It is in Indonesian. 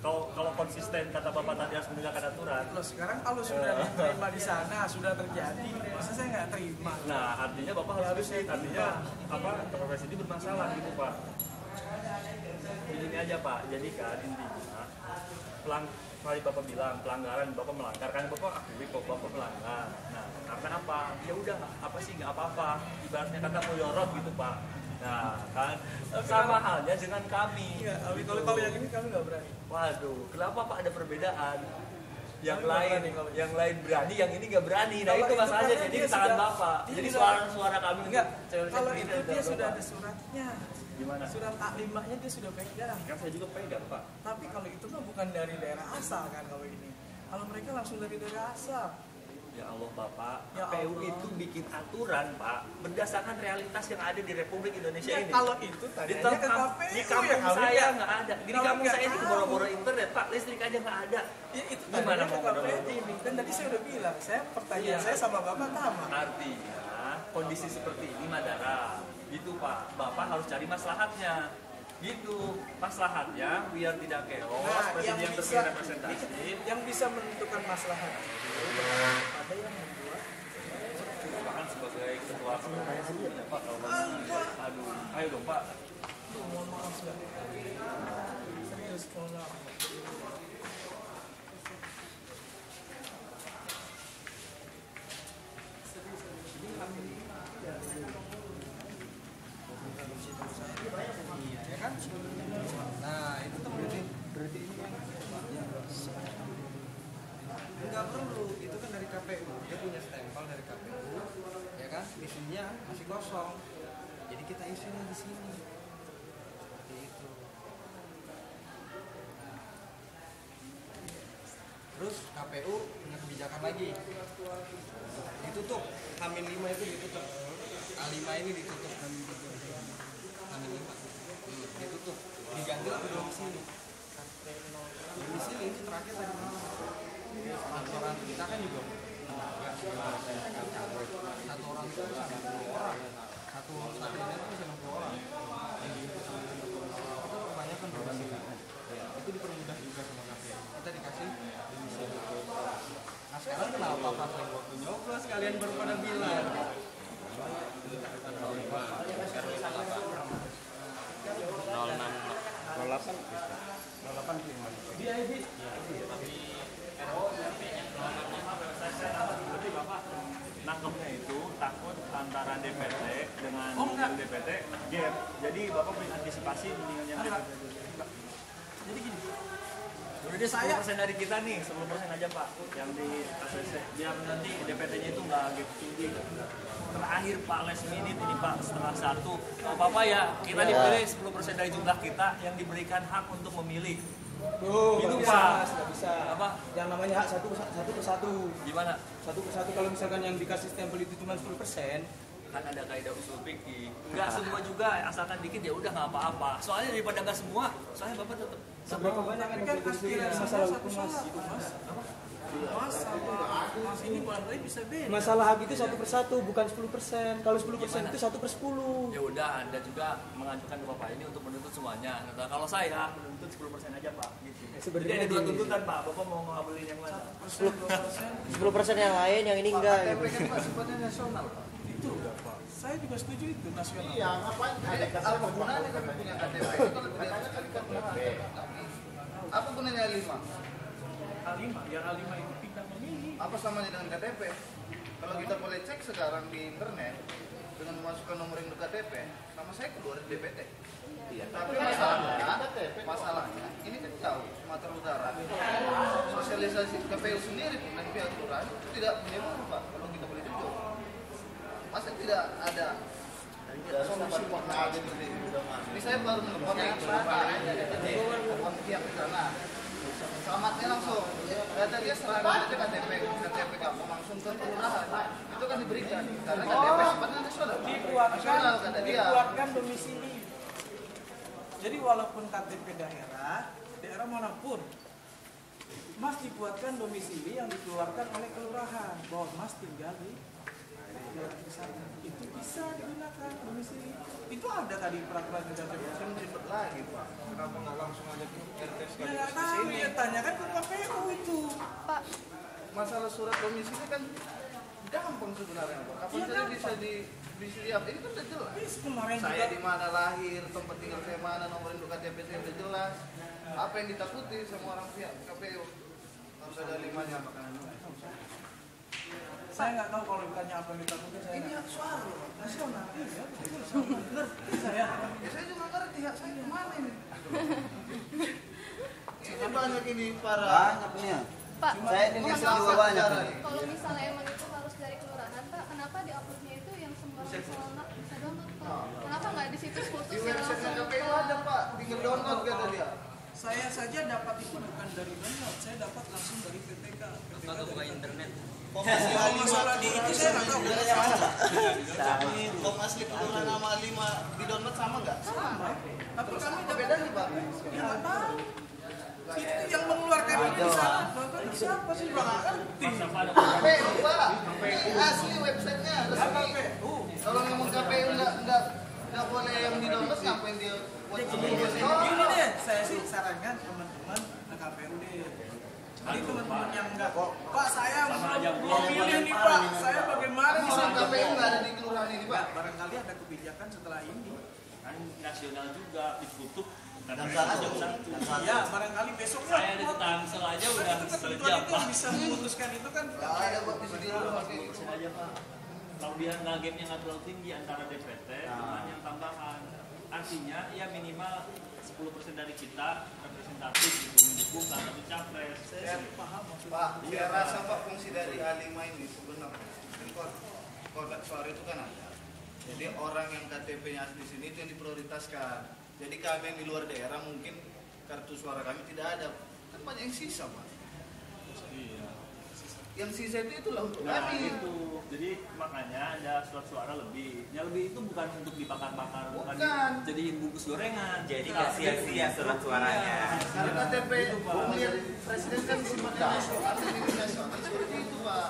kalau konsisten kata Bapak tadi harus menegakkan aturan. Loh, sekarang kalau sudah diterima di sana, sudah terjadi, masa saya nggak terima? Nah, artinya Bapak harus visit, artinya Kepres ini bermasalah gitu Pak. Ini aja Pak, jadi kan intinya kali Bapak bilang pelanggaran, Bapak melanggar, kan Bapak akui kok Bapak melanggar. Nah, karena apa? Ya udah, apa sih, nggak apa-apa. Ibaratnya kata muyorot gitu Pak. Nah, kan sama halnya dengan kami. Iya, gitu. Kalau yang ini kami nggak berani. Waduh, kenapa Pak ada perbedaan? Yang lain berani, yang ini nggak berani. Nah, itu masalahnya. Jadi di tangan Bapak. Jadi suara kami enggak. Kalau itu dia sudah ada suratnya. Gimana? Surat A5-nya dia sudah pegang. Kan saya juga pegang Pak. Tapi kalau itu mah bukan dari daerah asal kan kalau ini. Kalau mereka langsung dari daerah asal. Ya Allah Bapak, Ya KPU Allah. itu bikin aturan Pak berdasarkan realitas yang ada di Republik Indonesia Ya, ini. kalau itu tadinya ke KPU di kampung ya, saya nggak ada. Di kalau kampung nggak saya ini tahu. boro-boro internet Pak, listrik aja nggak ada. Ya, itu Gimana tadinya ke mau KPU menurut? ini. Dan tadi saya udah bilang, pertanyaan Iya. saya sama Bapak sama. Artinya kondisi seperti ini Madara, gitu Pak. Bapak harus cari maslahatnya. Gitu, maslahatnya biar tidak chaos, presiden yang terpilih representatif. Yang bisa menentukan maslahat itu ada yang membuat Bahkan sebagai ketua KPU ya Pak, kalau aduh, ayo dong Pak. mohon maaf sekali. Serius, mohon maaf. Iya, ya kan? Nah, itu tuh berarti ini kan nggak perlu, itu kan dari KPU, dia punya stempel dari KPU, ya kan? Isinya masih kosong, jadi kita isinya di sini, seperti itu. Nah, terus KPU punya kebijakan lagi, ditutup, H-5 itu ditutup, A5 ini ditutup, H-5 ditutup, diganti lagi domisili. Domisili ini terakhir dari mana? Kantoran kita kan juga satu orang itu bisa 60 orang, satu ini itu bisa 60 orang. Itu kebanyakan domisili. Itu dipermudah juga sama KPU. Kita dikasih domisili. Nah sekarang kenapa pas waktu nyoblos kalian baru pada bilang? Dia ini. Berarti Bapak nangkepnya itu takut antara DPT dengan DPT gap. Jadi Bapak punya antisipasi dengan yang DPT. Jadi gini. Jadi 10% dari kita nih, 10% aja Pak yang di ACC. Biar nanti DPT-nya itu nggak gap tinggi. Terakhir Pak last minute ini Pak setengah satu. Nggak apa-apa ya, kita dipilih 10% dari jumlah kita yang diberikan hak untuk memilih. Itu Pak. Nggak bisa. Apa? Yang namanya hak satu persatu. Gimana? Satu persatu kalau misalkan yang dikasih stempel itu cuma 10%. Kan ada kaidah usul fikih. Nggak semua juga, asalkan dikit ya udah nggak apa-apa. Soalnya daripada nggak semua, soalnya Bapak tetap. Seberapa banyak yang kan masalah hukum Mas? Mas sama Mas ini barangkali bisa beda. Masalah hak itu 1/1 bukan 10%. Kalau 10% itu 1/10. Ya udah, Anda juga mengajukan ke Bapak ini untuk menuntut semuanya. Nah, kalau saya menuntut 10% aja Pak. Gitu. Jadi ada dua tuntutan Pak. Bapak mau ngabulin yang mana? 10% yang lain, yang ini enggak gitu. KTP kan Pak sifatnya nasional Pak. Itu udah Pak. Saya juga setuju itu nasional. Iya, ngapain ada apa gunanya kami punya KTP? Kalau biasanya kami kan KTP. Apa gunanya A5? A5, yang A5 itu kita memilih. Apa samanya dengan KTP? Kalau kita boleh cek sekarang di internet dengan memasukkan nomor induk KTP, nama saya keluar di DPT. Iya. Tapi masalahnya, ini kan tahu Sumatera Utara. Sosialisasi KPU sendiri dan pihak aturan itu tidak menyeluruh Pak. Kalau kita boleh jujur, masa tidak ada solusi warna aja seperti itu. Ini saya baru menelpon pihak di sana. Selamatnya langsung. Kata dia serahkan aja KTP kamu langsung ke kelurahan. Itu kan diberikan karena KTP sifatnya nasional. Nasional kata dia. Dikeluarkan domisili. Jadi walaupun KTP daerah manapun, Mas dibuatkan domisili yang dikeluarkan oleh kelurahan bahwa Mas tinggal di daerah sana. Itu bisa digunakan domisili. Itu ada tadi peraturan di KTP. Kan ribet lagi Pak. Kenapa nggak langsung aja ke RT Ya sekali? nggak tahu ya tanyakan ke KPU itu. Pak, Masalah surat domisili kan gampang sebenarnya, Pak. Kapan Iya, saja gampang. bisa bisa diambil. Ini kan udah jelas. Terus kemarin Saya juga di mana lahir, tempat tinggal saya mana, nomor induk KTP saya udah jelas. Apa yang ditakuti sama orang pihak KPU? Harus ada limanya makanan. saya nggak tahu kalau ditanya apa yang ditakuti saya. Ini hak suara loh, Pak. nasional ya. Ngerti saya. Ya saya juga ngerti hak saya kemana ini. Ini banyak ini para Banyak nih ya. Pak, Saya ini mohon biasa maaf, juga Pak. banyak. Kalau misalnya emang itu harus dari kelurahan, Pak, kenapa di uploadnya itu yang sembarang salah bisa download, Pak? Kenapa nggak di situs di khusus yang website langsung KPU ada, Pak. Tinggal download kata dia. Saya saja dapat itu bukan dari download, saya dapat langsung dari PPK. Atau buka internet. Kalau masalah di itu saya nggak tahu. Sebenarnya mana Pak? Kok asli kelurahan nama 5 di download sama nggak? Sama. Tapi kami Apa bedanya, Pak? ya nggak tahu. Itu yang mengeluarkan ini di sana. Bapak siapa sih Pak? Ngerti. KPU, Pak. Ini asli websitenya resmi. KPU. Kalau memang KPU nggak boleh yang di download, ngapain dia buat Gini deh, saya sih sarankan teman-teman ke KPU deh. Jadi teman-teman yang enggak kok, Pak saya mau pilih nih Pak, saya bagaimana bisa Orang KPU nggak ada di kelurahan ini, Pak. barangkali ada kebijakan setelah ini. Kan nasional juga ditutup Dan karena satu. jam 1. Ya, barangkali besok Saya di Tangsel aja udah itu ketentuan sejam itu Pak. bisa memutuskan itu kan. Nggak ada buat bisa di rumah kayak gitu. Aja Pak. Kelebihan game yang nggak terlalu tinggi antara DPT dengan yang tambahan. Artinya ya minimal 10% dari kita representatif gitu mendukung salah satu capres. Saya sih paham maksudnya. Pak, saya rasa Pak fungsi dari A5 ini sebenarnya kotak suara itu kan ada. Jadi orang yang KTP-nya asli sini itu yang diprioritaskan. Jadi kami yang di luar daerah mungkin kartu suara kami tidak ada. Kan banyak yang sisa, Pak. Yang sisa itu itulah untuk Nah kami. itu, jadi makanya ada surat suara lebih. Yang lebih itu bukan untuk dibakar-bakar, bukan Bukan. jadiin bungkus gorengan. Jadi nggak sia-sia surat suaranya. Karena KTP pemilihan presiden kan sifatnya nasional, ini nasional seperti itu, Pak.